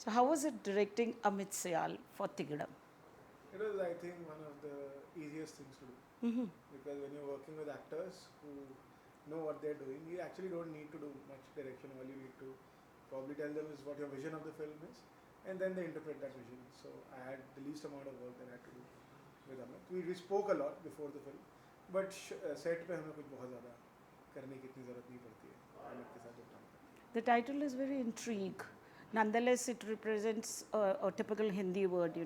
So how was it directing Amit Sial for Tikdam? It was, I think, one of the easiest things to do Mm-hmm. because when you're working with actors who know what they're doing, you actually don't need to do much direction. All you need to probably tell them is what your vision of the film is, and then they interpret that vision. So I had the least amount of work that I had to do with Amit. We spoke a lot before the film, but set पे हमें कुछ बहुत ज़्यादा करने की इतनी ज़रूरत नहीं पड़ती है अमित के साथ जब काम करते हैं. The title is very intrigue. Nonetheless, it represents a typical Hindi word, ji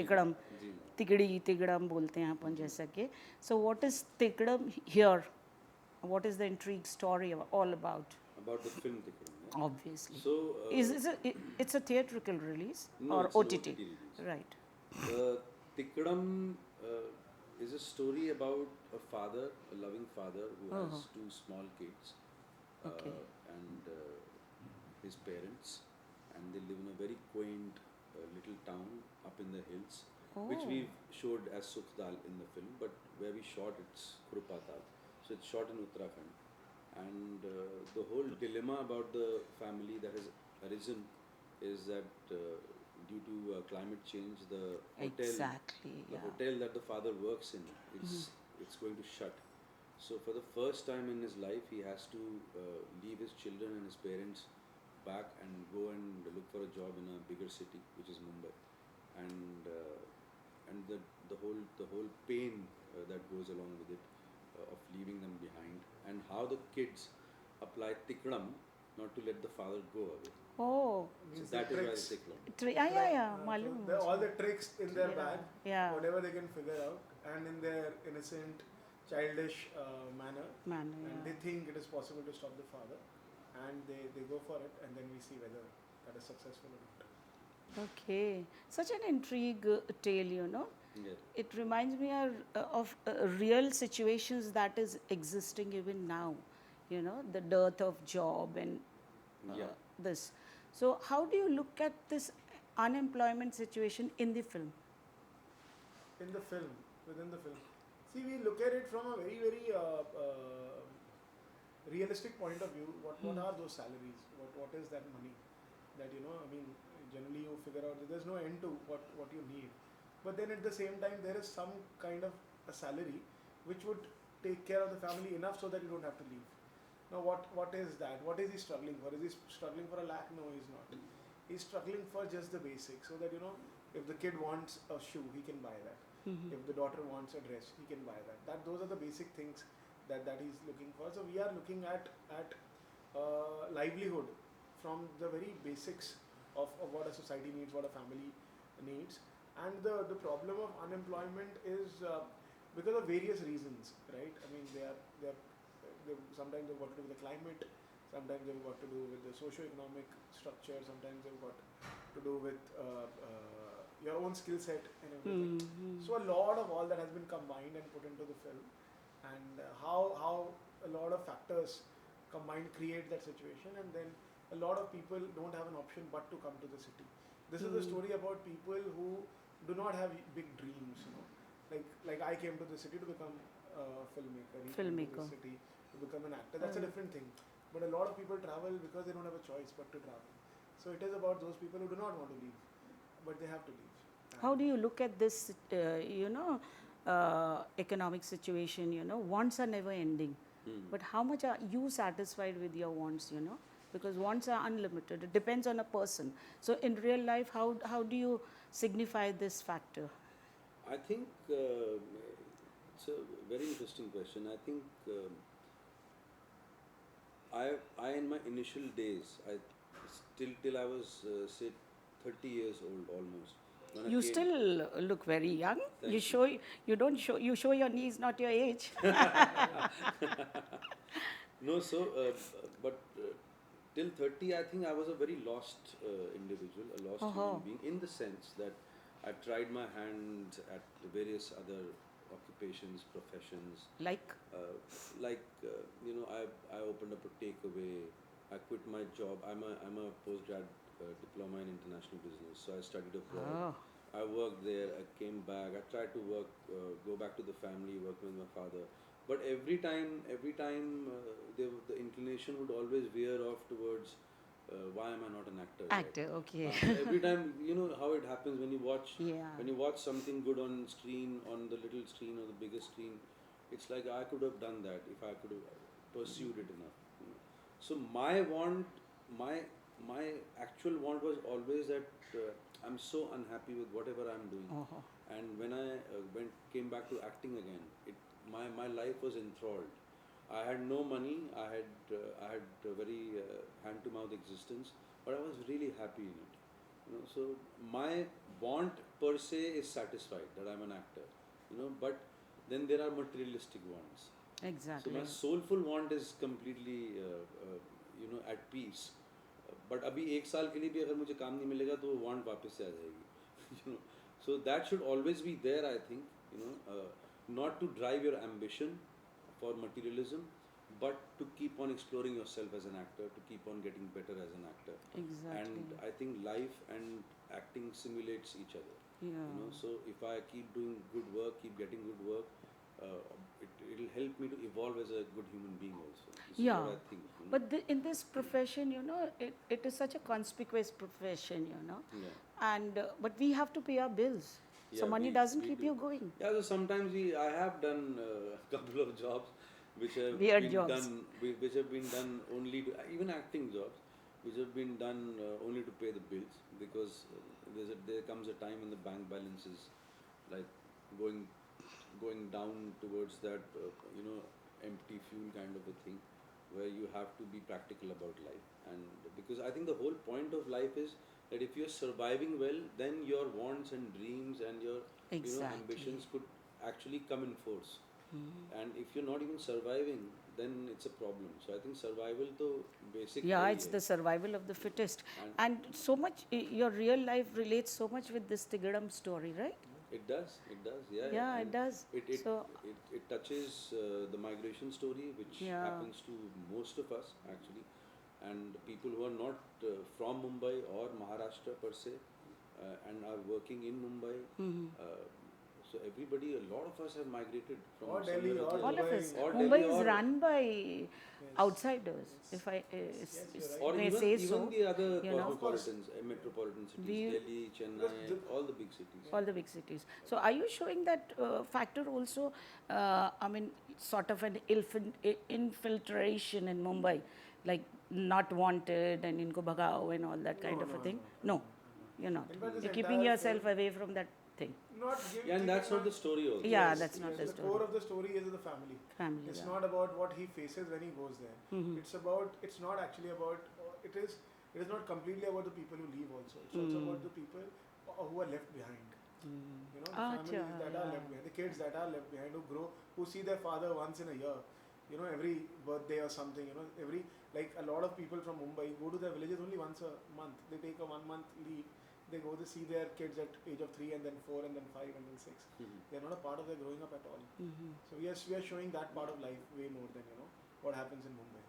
Tikdam. Ji Tigdi, Tikdam बोलते हैं अपन जैसा कि. So what is Tikdam here? What is the intrigue story all about? about the film Tikdam. Yeah? Obviously. So It's a theatrical release no, or it's an OTT? release. Right. Tikdam is a story about a father, a loving father who has two small kids, Okay. and his parents, and they live in a very quaint little town up in the hills, which Oh. we showed as Sukhdal in the film, but where we shot it's Kurupatal, so it's shot in Uttarakhand, and the whole dilemma about the family that has arisen is that due to climate change, the hotel, Exactly. the Yeah. hotel that the father works in, it's going to shut. So for the first time in his life, he has to leave his children and his parents back and go and look for a job in a bigger city, which is Mumbai, and the whole pain that goes along with it, of leaving them behind, and how the kids apply Tikdam not to let the father go away. Oh. So Means that the is why tricks. the Tikdam. Yeah. So मालूम है all मुझे. the tricks in their Yeah. bag, Yeah. whatever they can figure out, and in their innocent, childish manner, Man, and yeah. they think it is possible to stop the father, and they go for it, and then we see whether that is successful or not. Okay, such an intrigue tale. Yeah. It reminds me of real situations that is existing even now. The dearth of job and Yeah. this. So, how do you look at this unemployment situation in the film? In the film, within the film, see, we look at it from a very, very realistic point of view. What are those salaries? What is that money? That I mean, generally you figure out that there's no end to what you need, but then at the same time there is some kind of a salary which would take care of the family enough so that you don't have to leave. Now what is that? What is he struggling for? Is he struggling for a lakh? No, he's not. He's struggling for just the basics, so that if the kid wants a shoe, he can buy that. If the daughter wants a dress, he can buy that. Those are the basic things that he's looking for. So we are looking at livelihood from the very basics of what a society needs, what a family needs. And the problem of unemployment is because of various reasons, right? I mean, sometimes they've got to do with the climate, sometimes they've got to do with the socio-economic structure, sometimes they've got to do with your own skill set and everything. So a lot of all that has been combined and put into the film, and how a lot of factors combined create that situation, and then a lot of people don't have an option but to come to the city. This is a story about people who do not have big dreams, like I came to the city to become a filmmaker. He came to the city to become an actor. That's a different thing. But a lot of people travel because they don't have a choice but to travel. So it is about those people who do not want to leave, but they have to leave. How do you look at this, economic situation? Wants are never ending. But how much are you satisfied with your wants? Because wants are unlimited. It depends on a person. So in real life, how do you signify this factor? I think it's a very interesting question. I think I in my initial days, till I was say 30 years old almost. When I You came- still look very young. Thank You show your knees, not your age. No, so but till 30, I think I was a very lost individual, a lost human being, in the sense that I tried my hand at various other occupations, professions. Like? I opened up a takeaway. I quit my job. I'm a postgrad diploma in international business, so I studied abroad. Oh. I worked there. I came back. I tried to work, go back to the family, work with my father. But every time, the inclination would always veer off towards why am I not an actor? Actor, Yet? okay. So every time, you know how it happens when you watch Yeah. something good on screen, on the little screen or the bigger screen. It's like I could have done that if I could have pursued it enough. You know? So my my actual want was always that I'm so unhappy with whatever I'm doing. Oh. And when I came back to acting again, my life was enthralled. I had no money. I had a very hand to mouth existence, but I was really happy in it. You know, so my want per se is satisfied that I'm an actor. You know, but then there are materialistic wants. So Exactly. my soulful want is completely you know, at peace. But अभी एक साल के लिए भी अगर मुझे काम नहीं मिलेगा तो वो want वापस से आ जाएगी. You know, so that should always be there, I think. You know, not to drive your ambition for materialism, but to keep on exploring yourself as an actor, to keep on getting better as an actor. Exactly. And I think life and acting simulates each other. Yeah. You know, so if I keep doing good work, keep getting good work, it'll help me to evolve as a good human being also. This Yeah. is what I think. You know? But in this profession, you know, it is such a conspicuous profession, you know. Yeah. And but we have to pay our bills. So Yeah, money we- doesn't we keep do. you going. Yeah, so sometimes I have done a couple of jobs which have Weird been jobs. done, which have been done only to, even acting jobs, which have been done only to pay the bills, because there comes a time when the bank balance is like going down towards that you know, empty fuel kind of a thing, where you have to be practical about life. And because I think the whole point of life is that if you're surviving well, then your wants and dreams and your you know, Exactly. ambitions could actually come in force. And if you're not even surviving, then it's a problem. So I think survival to basic Yeah, है it's he the है. survival of the fittest. And And so much, your real life relates so much with this Tikdam story, right? It does, yeah. Yeah, And it does. It So, it touches the migration story, which Yeah. happens to most of us actually, and people who are not from Mumbai or Maharashtra per se, and are working in Mumbai. So everybody, a lot of us have migrated from Or Delhi, somewhere or the all other. of Mumbai. us. Or Mumbai Delhi, is or- run by Yes. outsiders, if I Yes, you're right. Or may even say so. the other you know. cosmopolitans, metropolitan cities, We- Delhi, Chennai, Because all the big cities. All the big cities. So, are you showing that factor also? I mean, sort of an infiltration in Mumbai, like not wanted and inko bhagao and all that kind of a thing. No, you're not. In fact, this You're keeping entire yourself film- away from that thing. Not give, Yeah, and keep that's in not the mind- story also. Yeah, Yes, that's not yes, the the story. core of the story is the family. Family. It's yeah. not about what he faces when he goes there. It's not actually about, it is not completely about the people who leave also. It's also about the people who are left behind. You know, the Acha, families that are yeah. left behind, the kids that are left behind, who grow, who see their father once in a year. You know, every birthday or something, you know, like a lot of people from Mumbai go to their villages only once a month. They take a 1 month leave. They go to see their kids at age of 3 and then 4 and then 5 and then 6. They're not a part of their growing up at all. So yes, we are showing that part of life way more than, you know, what happens in Mumbai.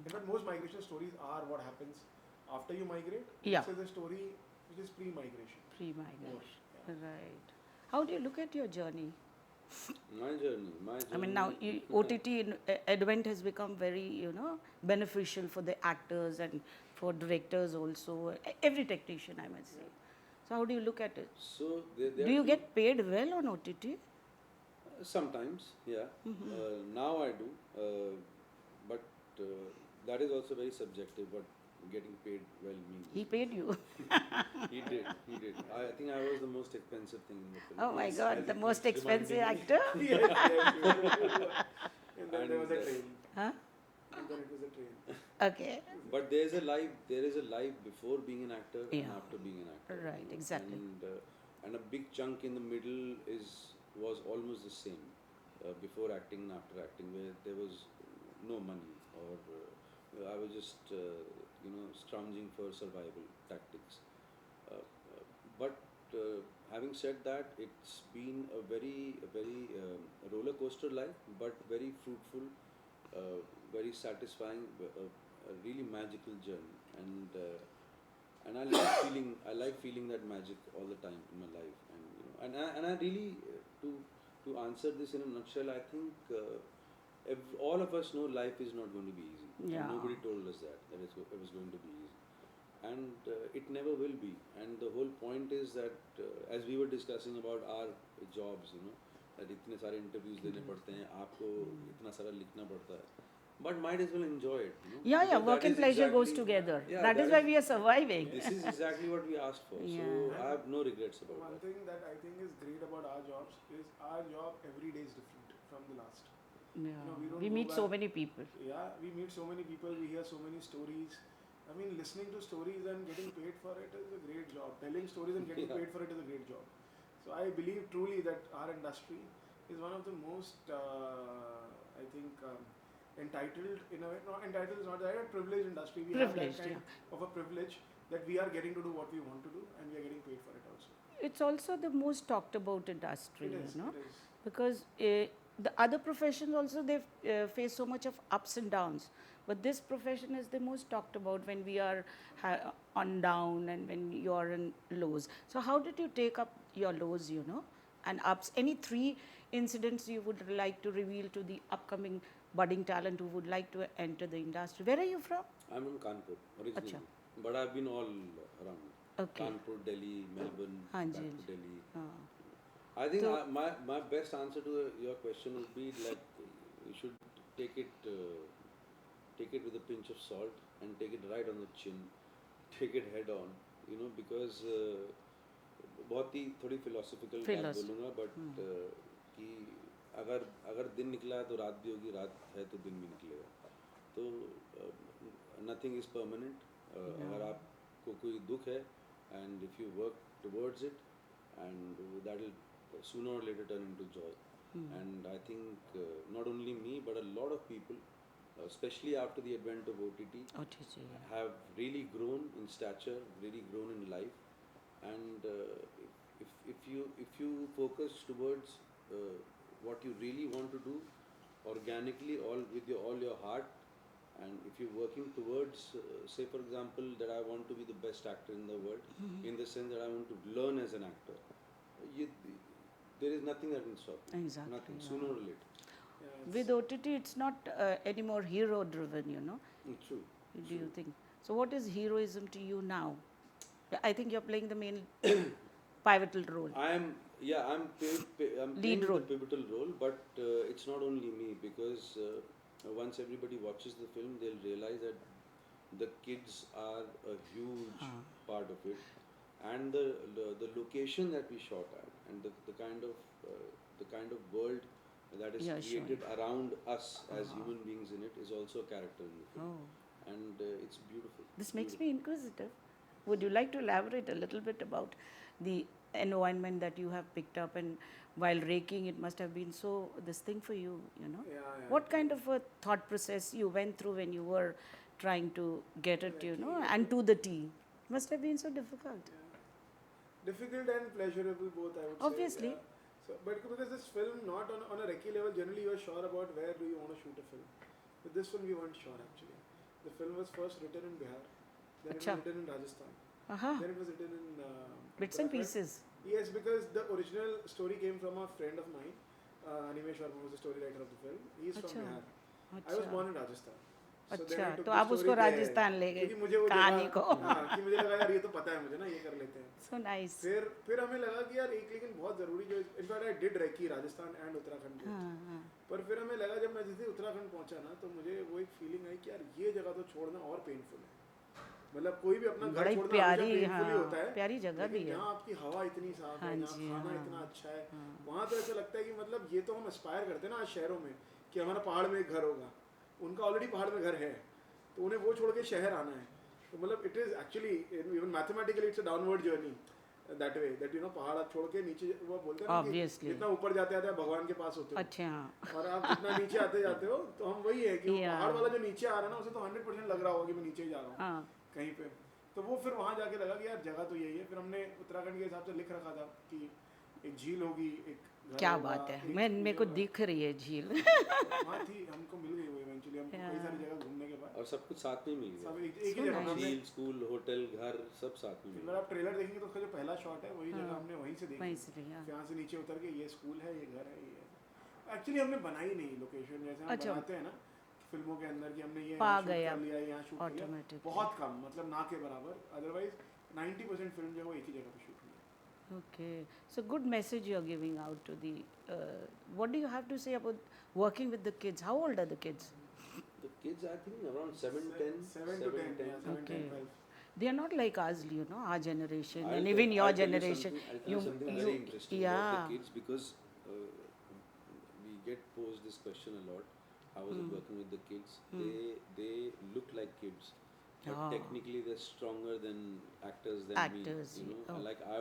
In fact, most migration stories are what happens after you migrate. Yeah. This is a story which is pre-migration. Pre-migration. Yeah. Right. How do you look at your journey? My journey. I mean, now OTT advent has become very, you know, beneficial for the actors and for directors also. Every technician, I must say. So, how do you look at it? So there Do you get paid well on OTT? sometimes, yeah. Now I do, but that is also very subjective. What getting paid well means. He paid you. He did. I think I was the most expensive thing in the film. Oh my Yes, God, as the it most keeps expensive reminding me. actor? And then there was a And, train. Huh? And then it was a train. Okay. But there is a life before being an actor and Yeah. after being an actor. Right, exactly. And a big chunk in the middle was almost the same, before acting and after acting, where there was no money, or I was just you know, scrounging for survival tactics. But having said that, it's been a very roller coaster life, but very fruitful, very satisfying, a really magical journey. And I like feeling that magic all the time in my life. And you know, and I really to answer this in a nutshell, I think all of us know life is not going to be easy. Yeah. And nobody told us that it was going to be easy. and it never will be. And the whole point is that as we were discussing about our jobs, that इतने सारे interviews देने पड़ते हैं, आपको इतना सारा लिखना पड़ता है, but might as well enjoy it, Yeah, because work that and is pleasure goes exactly- together. Yeah, That is why we are surviving. This is exactly what we asked for. So Yeah. I have no regrets about One that. thing that I think is great about our jobs is our job every day is different from the last. Yeah. we don't We go meet so back- many people. Yeah, we meet so many people, we hear so many stories. I mean, listening to stories and getting paid for it is a great job. Telling stories and getting Yeah. paid for it is a great job. So I believe truly that our industry is one of the most, I think, entitled in a way. No, entitled is not the right, privileged industry. We have Privileged, that kind of a privilege that we are getting to do what we want to do, and we are getting paid for it also. It's also the most talked about industry, It is. It is. because the other professions also they face so much of ups and downs, but this profession is the most talked about when we are on down and when you are in lows. So how did you take up your lows, and ups? Any 3 incidents you would like to reveal to the upcoming budding talent who would like to enter the industry? Where are you from? I'm from Kanpur originally, Acha. but I've been all around. Okay. Kanpur, Delhi, Melbourne, Haan back ji, to Delhi. हाँ. I think So- my best answer to your question would be like you should take it with a pinch of salt and take it right on the chin, take it head on, because बहुत ही थोड़ी philosophical बात बोलूँगा, but कि अगर दिन निकला है तो रात भी होगी, रात है तो दिन भी निकलेगा, तो nothing is permanent. अगर आपको कोई दुख है and if you work towards it, and that will sooner or later turn into joy. And I think not only me but a lot of people, especially after the advent of OTT, OTT, yeah. have really grown in stature, really grown in life. And if you focus towards what you really want to do organically, with all your heart, and if you're working towards, say for example, that I want to be the best actor in the world, in the sense that I want to learn as an actor, there is nothing that can stop you. Exactly, Nothing, yeah. sooner or later. Yeah, With OTT, it's not anymore hero driven, True. Do you think? So what is heroism to you now? I think you're playing the main pivotal role. I'm Lead playing role. the pivotal role, but it's not only me, because once everybody watches the film, they'll realize that the kids are a huge part of it, and the location that we shot at, and the kind of world that is Yeah, sure. created around us as human beings in it is also a character in the film, Oh. and it's beautiful. This makes me inquisitive. Would you like to elaborate a little bit about the environment that you have picked up, and while raking it must have been so this thing for you, Yeah. What kind of a thought process you went through when you were trying to get it, and to the T? Must have been so difficult. Difficult and pleasurable both, I would Obviously. say. Yeah. So, but because this film, not on a recce level, generally you are sure about where do you want to shoot a film. With this film, we weren't sure actually. The film was first written in Bihar, then it Acha. was written in Rajasthan, Aha. then it was written in Bits and Uttarakhand. pieces. Yes, because the original story came from a friend of mine, Animesh Varma, was the story writer of the film. He is from Acha. Bihar. I was अच्छा born in Rajasthan. So then अच्छा I took तो the आप story उसको there. Rajasthan ले क्योंकि गए मुझे वो कहानी जगह- को हाँ, कि मुझे लगा यार ये तो पता है मुझे ना, ये कर लेते हैं. सो नाइस फिर हमें लगा कि यार एक लेकिन बहुत ज़रूरी जो in fact I did recce Rajasthan and Uttarakhand में. पर फिर हमें लगा जब मैं जैसे उत्तराखंड पहुंचा ना, तो मुझे वो एक फीलिंग आई कि यार ये जगह तो छोड़ना और पेनफुल है. मतलब कोई भी अपना घर बड़ी छोड़ना प्यारी, हमेशा पेनफुल ही हाँ, होता है, प्यारी जगह भी लेकिन है. जहाँ आपकी हवा इतनी साफ है, हाँ जहाँ जी, खाना हाँ. इतना अच्छा है, वहाँ तो ऐसा लगता है कि मतलब ये तो हम एस्पायर करते हैं ना आज शहरों में कि हमारा पहाड़ में एक घर होगा. उनका ऑलरेडी पहाड़ में घर है, तो उन्हें वो छोड़ के शहर आना है. तो मतलब it is actually even mathematically it's a downward journey that way that पहाड़ आप छोड़ के नीचे, वो बोलते हैं ना कि Obviously. जितना ऊपर जाते आते आप भगवान के पास होते हो, अच्छा हाँ. और आप जितना नीचे आते जाते हो, तो हम वही है कि वो Yeah. पहाड़ वाला जो नीचे आ रहा है ना, उसे तो 100% लग रहा होगा कि मैं नीचे ही जा रहा हूँ हाँ. कहीं पे. तो वो फिर वहाँ जाके लगा कि यार जगह तो यही है. फिर हमने उत्तराखंड के हिसाब से लिख रखा था कि एक झील होगी, एक घर क्या होगा, बात है, एक मेरे को होगा. दिख रही है झील. वहाँ थी, हमको मिल गई वो इवेंचुअली, हमको कई सारी जगह घूमने के बाद और सब कुछ साथ में मिल सब गया. एक ही जगह nice. हमने. झील, स्कूल, होटल, घर सब साथ में मिल अगर गया. आप ट्रेलर देखेंगे तो उसका जो पहला शॉट है वही जगह हमने वहीं से देखी. वहीं से लिया. यहाँ से नीचे उतर के ये स्कूल है, ये घर है, ये एक्चुअली हमने बनाई नहीं लोकेशन जैसे हम अच्छा. बनाते हैं ना फिल्मों के अंदर कि हमने ये पा यहाँ शूट गया कर लिया, यहाँ शूट कर लिया, automatically. बहुत कम, मतलब ना के बराबर. अदरवाइज 90% फिल्म जो है वो एक ही जगह पे शूट हुई है. Okay, so good message you are giving out to the. What do you have to say about working with the kids? How old are the kids? The kids, I think around 7, 10. 7 to 10, yeah, 7, Okay. 10, 12. They are not like us, you know, our generation, I'll and tell- even your I'll tell generation. I'll tell you something very interesting about the kids, because we get posed this question a lot. How is it working with the kids? They look like kids, but Ah. technically they're stronger than actors than Actors, me. You know, oh. like I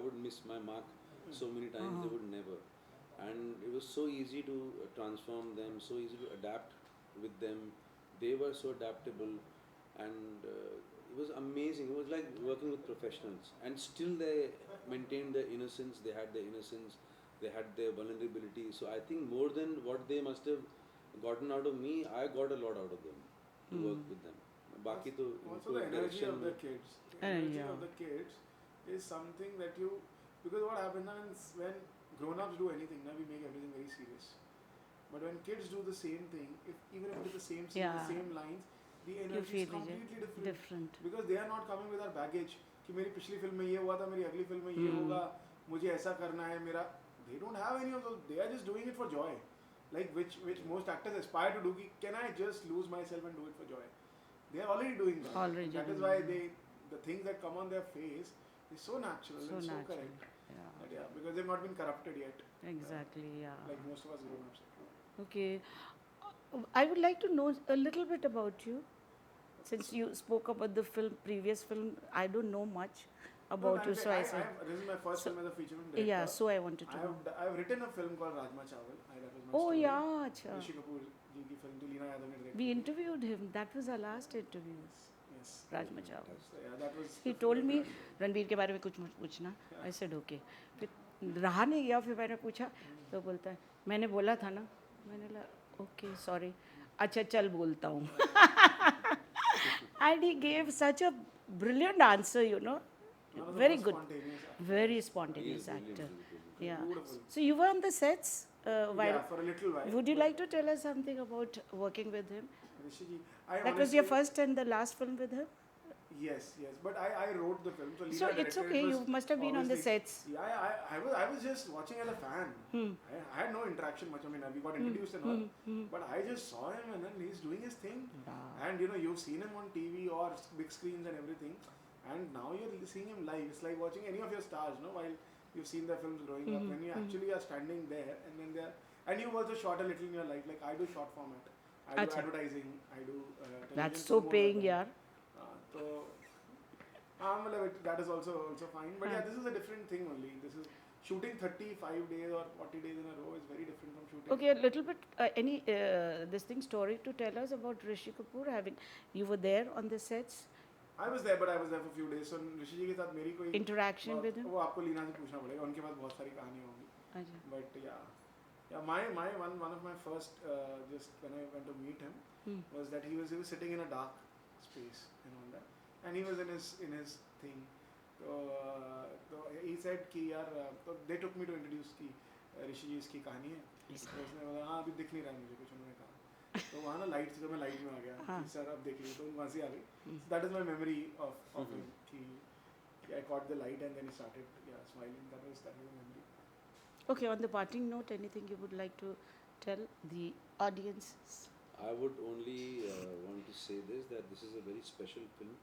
would miss my mark so many times. They would never, and it was so easy to transform them, so easy to adapt with them. They were so adaptable, and it was amazing. It was like working with professionals, and still they maintained their innocence. They had their innocence. They had their vulnerability. So I think more than what they must have gotten out of me, I got a lot out of them to work with them. बाकी तो Also इनको the energy direction of the में- kids. The energy yeah. of the kids is something that you, because what happens now is when grown-ups do anything, now we make everything very serious. But when kids do the same thing, even if it is the same scene, Yeah. the same lines, the You energy is feel completely different. different. Because they are not coming with our baggage कि मेरी पिछली film में ये हुआ था, मेरी अगली film में ये होगा, मुझे ऐसा करना है, मेरा. They don't have any of those. They are just doing it for joy, like which most actors aspire to do. कि can I just lose myself and do it for joy? They are already doing that. Already That is doing why that. the things that come on their face is so natural So and so natural. correct. Yeah. But yeah, because they've not been corrupted yet, Exactly. Yeah. like most of us grown-ups. Okay. I would like to know a little bit about you. Since you spoke about the previous film, I don't know much about you, so I said. This is my first film as a feature film director. Yeah, so I wanted to know. I have written a film called Rajma Chawal. That was my Oh story. yeah, acha. Rishi Kapoor ji की film थी, लीना यादव ने direct We की. interviewed him. That was our last interview. Yes. Rajma Chawal. So yeah, that was. He told me Ranbir के बारे में कुछ मत पूछना. I said okay. फिर रहा नहीं गया, फिर मैंने पूछा तो बोलता है मैंने बोला था ना. मैंने बोला okay sorry. अच्छा चल बोलता हूँ. And he gave such a brilliant answer, you know. One of the Very most good. spontaneous actors. Very He is spontaneous brilliant, actor. he's Yeah. Beautiful. So you were on the sets. While Yeah, for a little while. would you but like to tell us something about working with him? Rishi ji, I That was your honestly- first and the last film with him. Yes, yes. But I wrote the film. So, Leena So it's directed it. okay. It You was must have been on the obviously- sets. Yeah, I was just watching as a fan. I had no interaction much. I mean, we got introduced and all. But I just saw him and then he's doing his thing. And you know, you've seen him on TV or big screens and everything. And now you're seeing him live. It's like watching any of your stars, no? While you've seen their films growing up. When you actually are standing there and then they're... And you've also shot a little in your life. Like I do short format. I do Acha. advertising. I do television. That's so film paying, also. yaar. So that is also fine. But yeah, this is a different thing only. This is shooting 35 days or 40 days in a row is very different from shooting. Okay, a little bit. Any this thing story to tell us about Rishi Kapoor having? You were there on the sets. I was there, but I was there for a few days. So ऋषि जी के साथ मेरी कोई Interaction with him? वो आपको लीना से पूछना पड़ेगा. उनके पास बहुत सारी कहानियाँ होंगी. Acha. But yeah, my one of my first just when I went to meet him was that he was sitting in a dark space and all that, and he was in his thing. So he said कि यार तो they took me to introduce कि ऋषि जी इसकी कहानी है. तो उसने बोला हाँ अभी दिख नहीं रहा है मुझे कुछ उन्होंने कहा. तो वहाँ ना लाइट से मैं लाइट में आ गया कि सर अब देख लीजिए तो वहाँ से आ गई. That is my memory of him कि I caught the light and then he started smiling. That was the memory. Okay, on the parting note, anything you would like to tell the audience? I would only want to say that this is a very special film.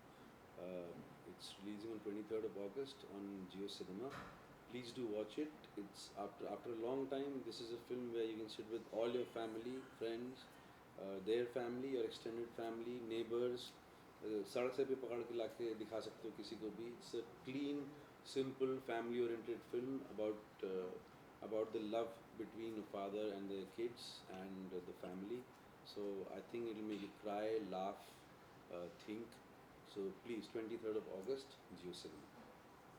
It's releasing on 23rd of August on Jio Cinema. Please do watch it. It's after a long time. This is a film where you can sit with all your family, friends, their family, your extended family, neighbors. सड़क से भी पकड़ के लाके दिखा सकते हो किसी को भी. It's a clean, simple, family-oriented film about the love between a father and their kids and the family. So I think it'll make you cry, laugh, think. So please, 23rd of August, Jio Cinema.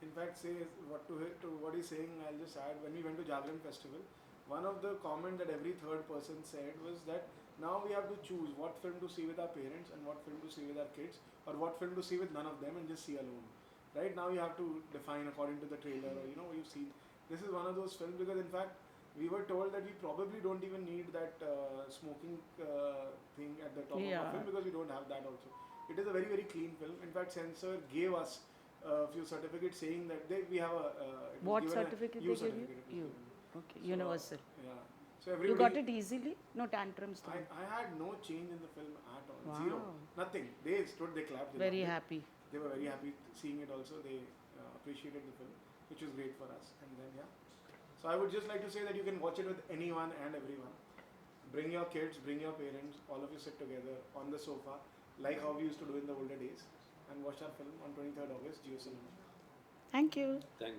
In fact, to what he's saying, I'll just add, when we went to Jagran Festival, one of the comments that every third person said was that now we have to choose what film to see with our parents and what film to see with our kids, or what film to see with none of them and just see alone. Right now you have to define according to the trailer or you know what you've seen. This is one of those films because in fact we were told that we probably don't even need that smoking thing at the top of Yeah. our film because we don't have that also. It is a very very clean film. In fact, censor gave us a few certificates saying that we have a it was What given certificate a U they give you? certificate. It was You. given. Okay. So, Universal. Yeah. So You everybody. got it easily? No tantrums. I had no change in the film at all. Wow. Zero. Nothing. They stood. They clapped. They Very loved it. happy. They were very happy seeing it also. They appreciated the film, which was great for us. And then yeah. So I would just like to say that you can watch it with anyone and everyone. Bring your kids, bring your parents, all of you sit together on the sofa, like how we used to do in the older days, and watch our film on 23rd August, Jio Cinema. Thank you. Thank